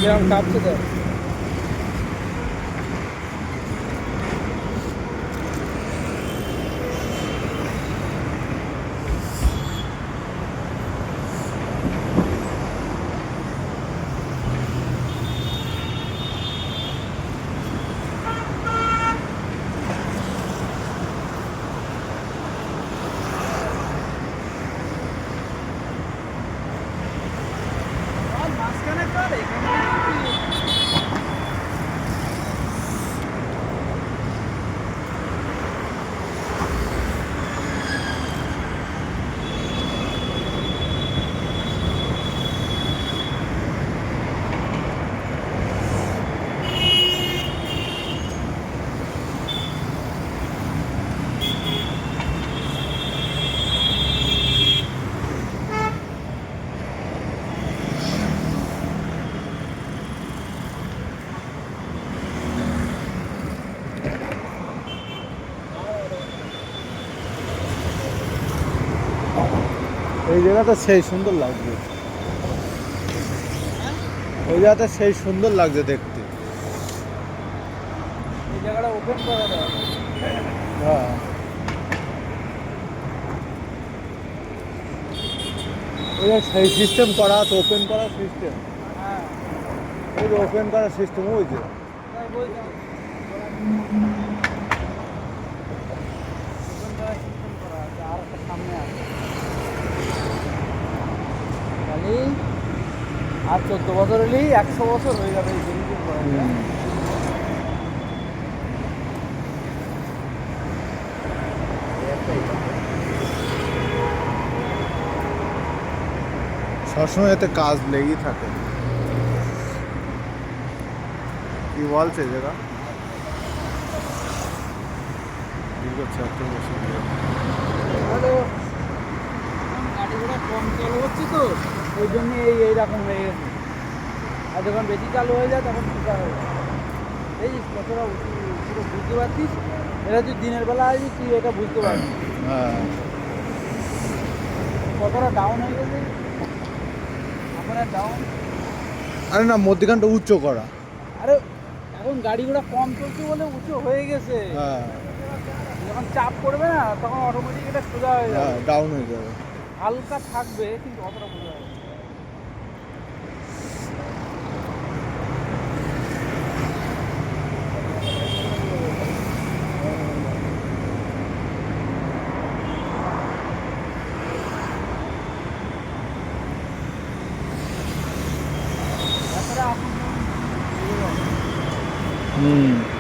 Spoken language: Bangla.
কিরম কাঁপছে তো। মাঝখানে চল এখানে এই জায়গাটা সেই সুন্দর লাগছে, ওই জায়গাটা সেই সুন্দর লাগছে দেখতে। এই জায়গাটা ওপেন করা যায়। হ্যাঁ, ওই যে সেই সিস্টেম করা আছে, ওপেন করার সিস্টেম। হ্যাঁ ওই যে ওপেন করার সিস্টেম ওই যে। তাই বলছি ওপেন করা সিস্টেম করা আছে। আর একটা সামনে আছে খালি আর 14 বছর হলেই 100 বছর হয়ে যাবে এই জিনিসের বয়স। সবসময় এতে কাজ লেগেই থাকে। কি বলছে জায়গা দীর্ঘ 76 বছর ধরে। হলো গাড়ি ঘোড়া কম চালু হচ্ছে তো ওই জন্য এইরকম হয়ে গেছে। আর যখন বেশি চালু হয়ে যায় তখন সুবিধা হয়ে যায়। এই কতটা পুরো বুঝতে পারছিস। এটা তুই দিনের বেলা আসবি তুই এটা বুঝতে পারবি হ্যাঁ, কতটা ডাউন হয়ে গেছে। এখন আর ডাউন। আরে না, মধ্যখানটা উঁচু করা। আরে এখন গাড়ি ঘোড়া কম চলছে বলে উঁচু হয়ে গেছে। হ্যাঁ যখন চাপ পড়বে না তখন অটোমেটিক এটা সোজা হয়ে হ্যাঁ, যাবে। ডাউন হয়ে যাবে। হালকা থাকবে কিন্তু অতটা বোঝা যাবে না। তারপরে আপনি হুম।